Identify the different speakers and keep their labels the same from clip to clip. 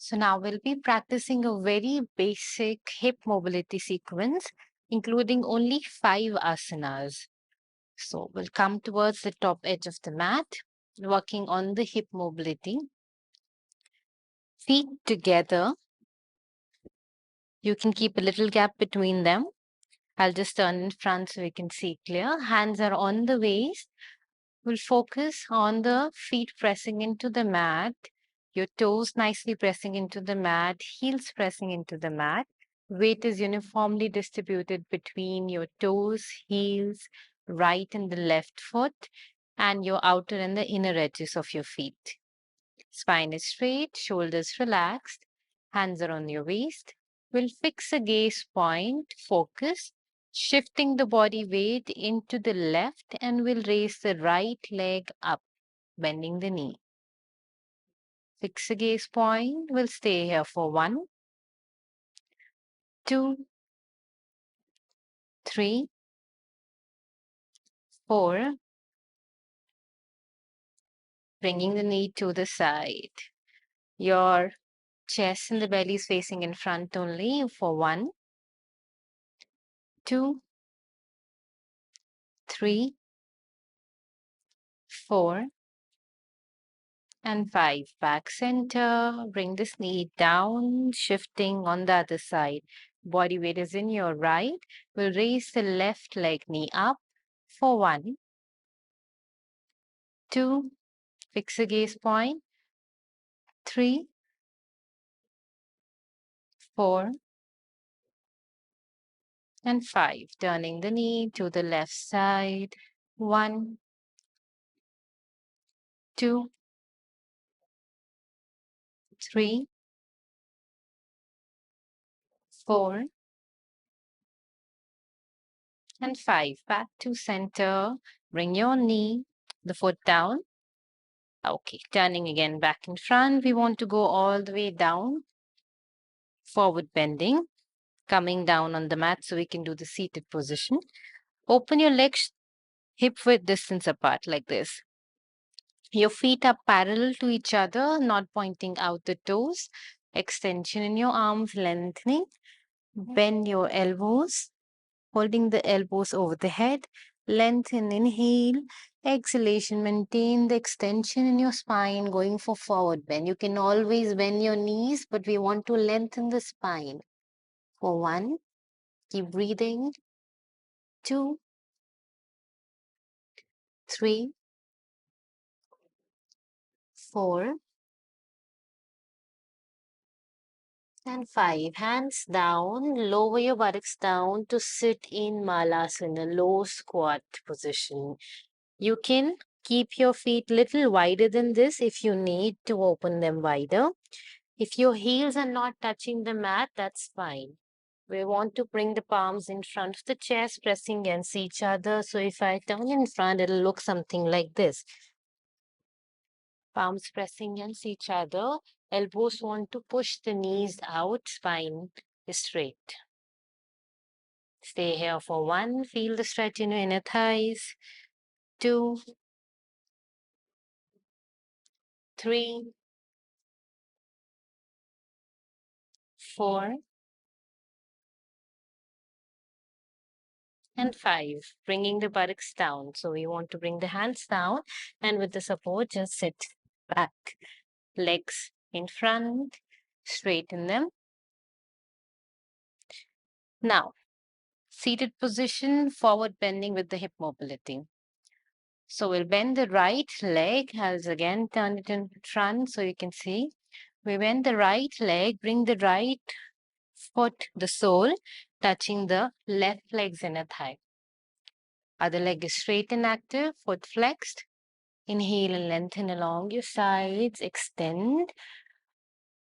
Speaker 1: So now we'll be practicing a very basic hip mobility sequence, including only 5 asanas. So we'll come towards the top edge of the mat, working on the hip mobility. Feet together. You can keep a little gap between them. I'll just turn in front so we can see clear. Hands are on the waist. We'll focus on the feet pressing into the mat, your toes nicely pressing into the mat, heels pressing into the mat. Weight is uniformly distributed between your toes, heels, right and the left foot, and your outer and the inner edges of your feet. Spine is straight, shoulders relaxed, hands are on your waist. We'll fix a gaze point, focus, shifting the body weight into the left, and we'll raise the right leg up, bending the knee. Fix a gaze point. We'll stay here for 1, 2, 3, 4. Bringing the knee to the side. Your chest and the belly is facing in front only for 1, 2, 3, 4, and 5. Back center. Bring this knee down, shifting on the other side. Body weight is in your right. We'll raise the left leg knee up for 1, 2, fix a gaze point, 3, 4, and 5. Turning the knee to the left side. 1, 2, 3, 4, and 5. Back to center. Bring your knee, the foot down. Okay, turning again back in front. We want to go all the way down. Forward bending. Coming down on the mat so we can do the seated position. Open your legs hip width distance apart like this. Your feet are parallel to each other, not pointing out the toes. Extension in your arms, lengthening. Bend your elbows, holding the elbows over the head. Lengthen, inhale. Exhalation, maintain the extension in your spine, going for forward bend. You can always bend your knees, but we want to lengthen the spine. For 1, keep breathing. 2, 3, 4, and 5. Hands down, lower your buttocks down to sit in Malasana, low squat position. You can keep your feet little wider than this if you need to open them wider. If your heels are not touching the mat, that's fine. We want to bring the palms in front of the chest, pressing against each other. So if I turn in front, it'll look something like this. Palms pressing against each other. Elbows want to push the knees out, spine is straight. Stay here for 1. Feel the stretch in your inner thighs. 2, 3, 4, and 5. Bringing the buttocks down. So we want to bring the hands down, and with the support, just sit back. Legs in front, straighten them. Now, seated position, forward bending with the hip mobility. So we'll bend the right leg. I'll again turn it in front so you can see. We bend the right leg, bring the right foot, the sole, touching the left leg's inner thigh. Other leg is straight and active, foot flexed. Inhale and lengthen along your sides, extend.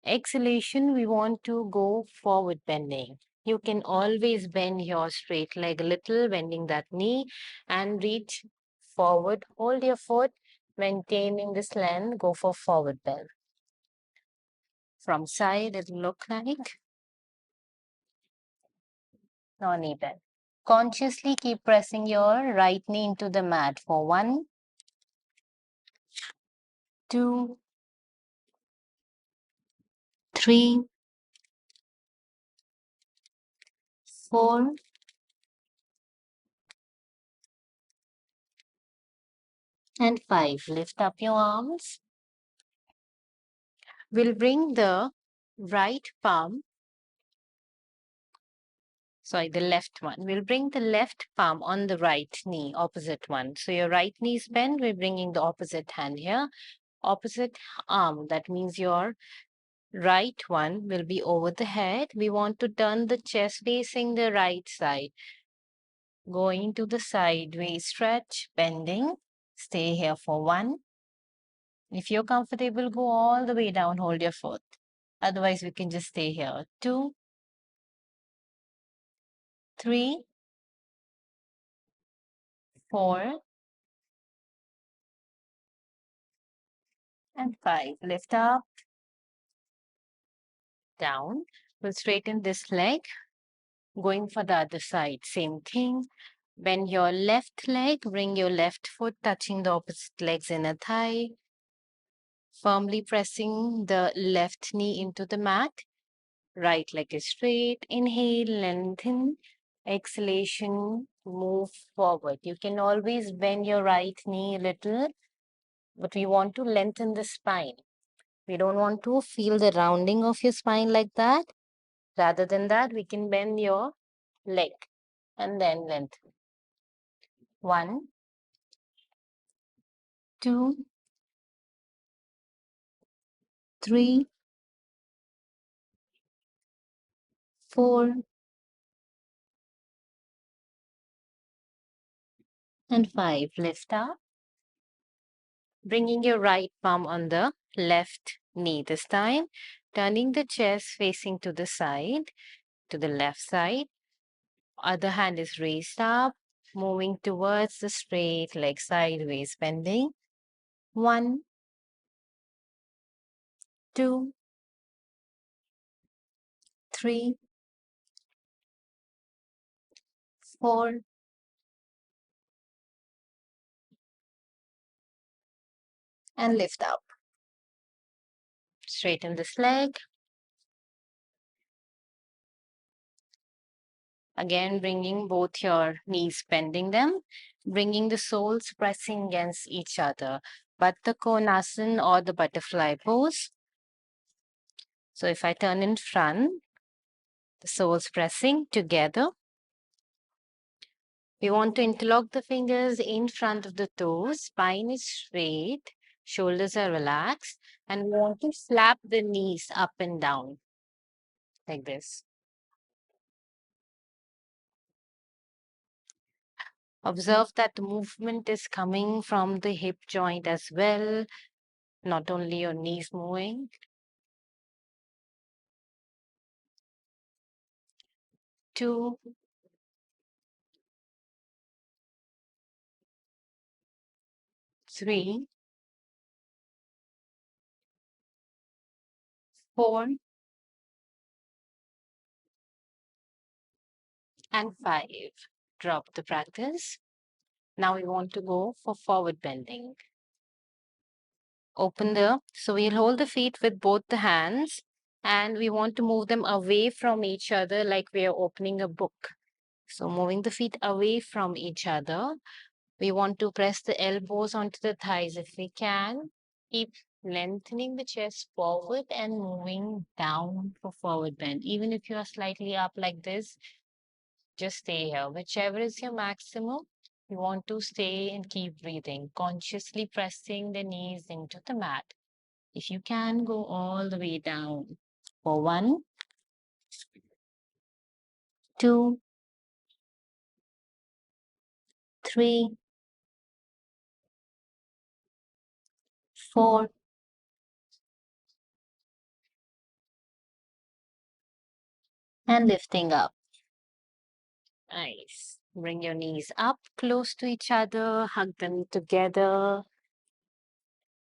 Speaker 1: Exhalation, we want to go forward bending. You can always bend your straight leg a little, bending that knee, and reach forward. Hold your foot, maintaining this length, go for forward bend. From side, it'll look like knee bend. Consciously keep pressing your right knee into the mat for 1, 2, 3, 4, and 5. Lift up your arms. We'll bring the right palm, the left one. We'll bring the left palm on the right knee, opposite one. So your right knee is bent, we're bringing the opposite hand here. Opposite arm, that means your right one will be over the head. We want to turn the chest facing the right side. Going to the sideways stretch, bending. Stay here for 1. If you're comfortable, go all the way down, hold your foot. Otherwise, we can just stay here. 2, 3, 4, and 5. Lift up, down. We'll straighten this leg. Going for the other side, same thing. Bend your left leg, bring your left foot touching the opposite leg's inner thigh. Firmly pressing the left knee into the mat. Right leg is straight. Inhale, lengthen. Exhalation, move forward. You can always bend your right knee a little, but we want to lengthen the spine. We don't want to feel the rounding of your spine like that. Rather than that, we can bend your leg and then lengthen. 1, 2, 3, 4, and 5. Lift up. Bringing your right palm on the left knee this time. Turning the chest facing to the side, to the left side. Other hand is raised up. Moving towards the straight leg sideways, bending. 1, 2, 3, 4, and lift up. Straighten this leg. Again, bringing both your knees, bending them, bringing the soles pressing against each other. Badhha konasana or the butterfly pose. So if I turn in front, the soles pressing together. We want to interlock the fingers in front of the toes. Spine is straight, shoulders are relaxed, and we want to flap the knees up and down like this. Observe that the movement is coming from the hip joint as well, not only your knees moving. 2, 3, 4, and 5. Drop the practice. Now we want to go for forward bending. So we'll hold the feet with both the hands and we want to move them away from each other like we are opening a book. So moving the feet away from each other. We want to press the elbows onto the thighs if we can. Keep lengthening the chest forward and moving down for forward bend. Even if you are slightly up like this, just stay here. Whichever is your maximum, you want to stay and keep breathing, consciously pressing the knees into the mat. If you can, go all the way down for 1, 2, 3, 4, and lifting up. Nice. Bring your knees up close to each other, hug them together.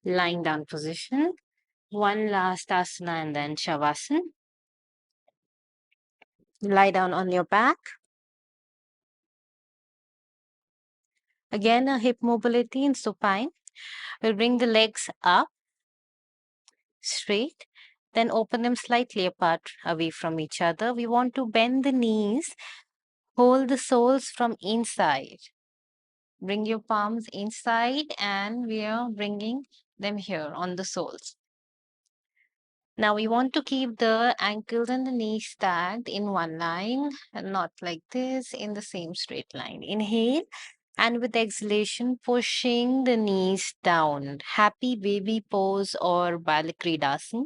Speaker 1: Lying down position. One last asana and then savasana. Lie down on your back. Again, a hip mobility in supine. We'll bring the legs up, straight, Then open them slightly apart away from each other. We want to bend the knees, hold the soles from inside. Bring your palms inside and we are bringing them here on the soles. Now we want to keep the ankles and the knees stacked in one line and not like this in the same straight line. Inhale and with exhalation, pushing the knees down. Happy baby pose or Balakridasana.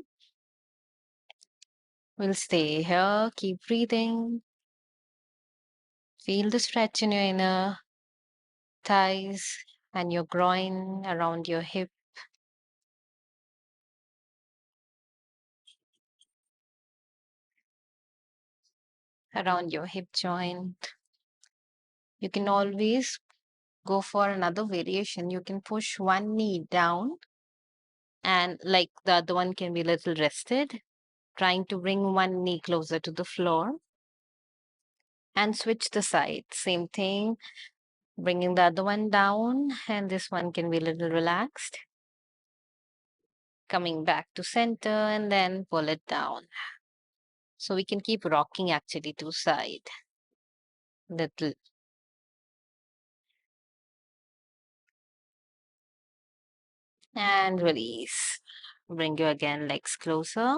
Speaker 1: We'll stay here. Keep breathing. Feel the stretch in your inner thighs and your groin around your hip. Around your hip joint. You can always go for another variation. You can push one knee down and like the other one can be a little rested, trying to bring one knee closer to the floor and switch the side. Same thing, bringing the other one down and this one can be a little relaxed. Coming back to center and then pull it down. So we can keep rocking actually to side. Little. And release. Bring you again legs closer.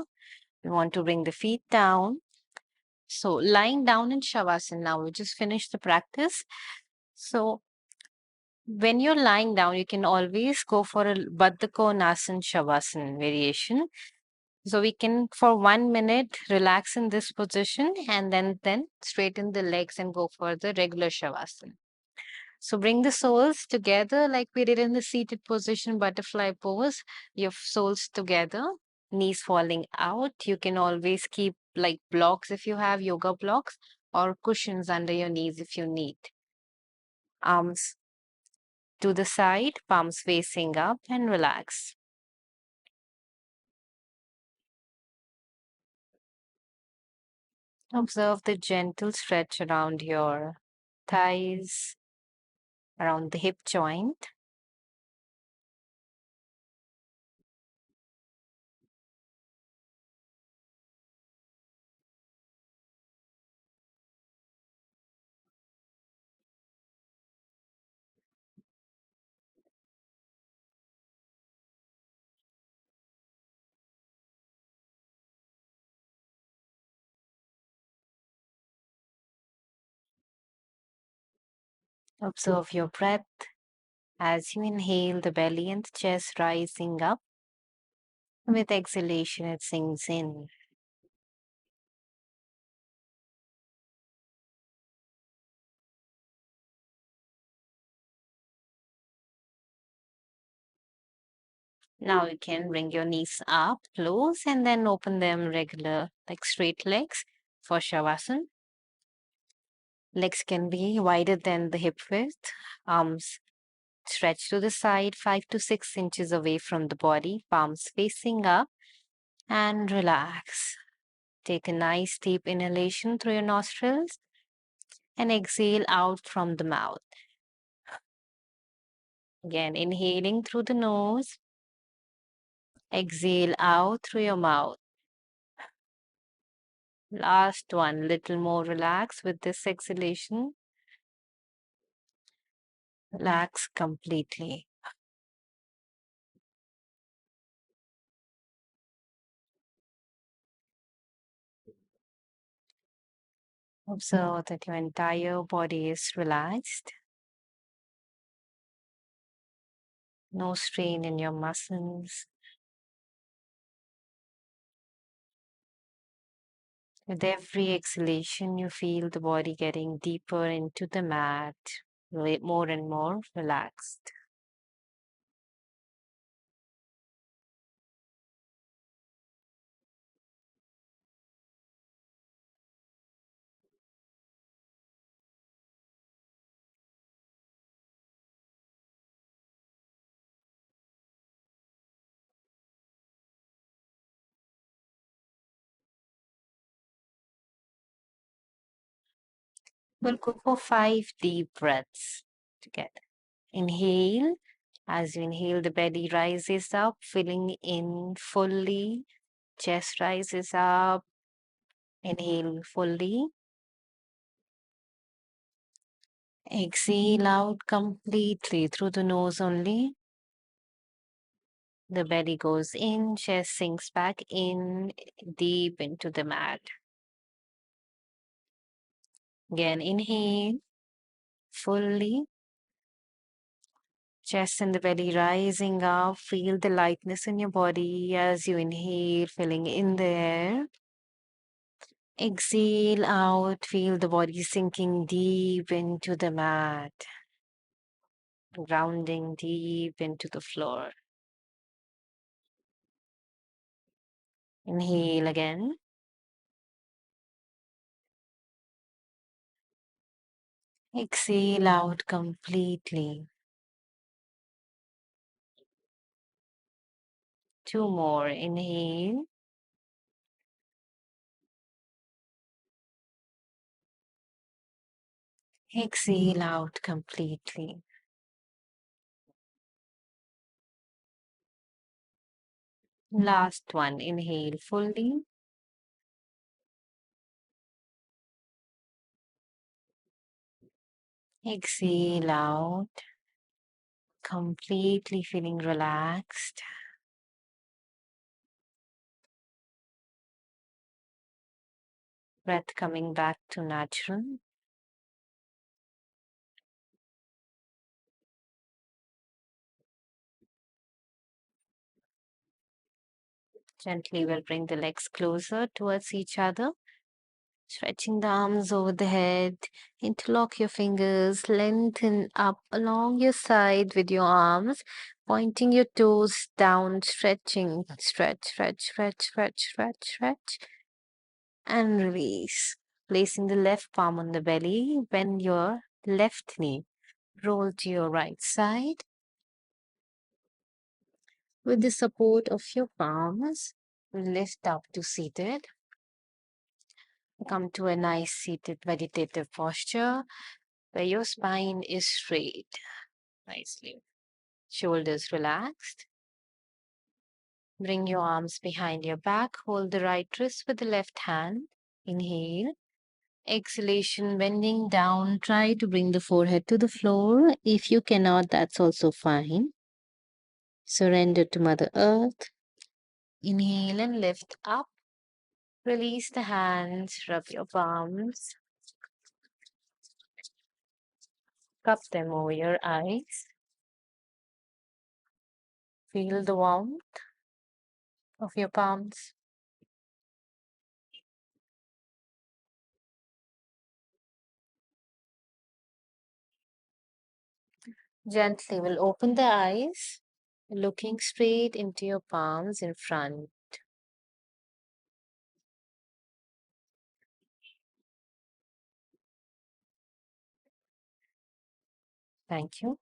Speaker 1: We want to bring the feet down. So lying down in Shavasana now, we just finished the practice. So when you're lying down, you can always go for a Badhha konasana Shavasana variation. So we can for 1 minute relax in this position and then straighten the legs and go for the regular Shavasana. So bring the soles together like we did in the seated position, butterfly pose. Your soles together, knees falling out. You can always keep like blocks if you have yoga blocks or cushions under your knees if you need. Arms to the side, palms facing up and relax. Observe the gentle stretch around your thighs, around the hip joint. Observe your breath as you inhale, the belly and the chest rising up. With exhalation, it sinks in. Now you can bring your knees up, close, and then open them regular, like straight legs for Shavasana. Legs can be wider than the hip width. Arms stretch to the side, 5 to 6 inches away from the body, palms facing up, and relax. Take a nice deep inhalation through your nostrils and exhale out from the mouth. Again, inhaling through the nose, exhale out through your mouth. Last one, little more relax with this exhalation. Relax completely. Observe that your entire body is relaxed. No strain in your muscles. With every exhalation, you feel the body getting deeper into the mat, more and more relaxed. We'll go for 5 deep breaths together. Inhale. As you inhale, the belly rises up, filling in fully Chest rises up. Inhale fully. Exhale out completely through the nose only. The belly goes in, chest sinks back in, deep into the mat. Again, inhale fully. Chest and the belly rising up. Feel the lightness in your body as you inhale, filling in the air. Exhale out. Feel the body sinking deep into the mat, grounding deep into the floor. Inhale again. Exhale out completely. Two more. Inhale. Exhale out completely. Last one. Inhale fully. Exhale out. Completely feeling relaxed. Breath coming back to natural. Gently we'll bring the legs closer towards each other. Stretching the arms over the head. Interlock your fingers. Lengthen up along your side with your arms. Pointing your toes down. Stretching. Stretch, stretch, stretch, stretch, stretch, stretch. And release. Placing the left palm on the belly. Bend your left knee. Roll to your right side. With the support of your palms, lift up to seated. Come to a nice seated meditative posture where your spine is straight, nicely. Shoulders relaxed. Bring your arms behind your back. Hold the right wrist with the left hand. Inhale. Exhalation, bending down. Try to bring the forehead to the floor. If you cannot, that's also fine. Surrender to Mother Earth. Inhale and lift up. Release the hands, rub your palms, cup them over your eyes. Feel the warmth of your palms. Gently will open the eyes, looking straight into your palms in front. Thank you.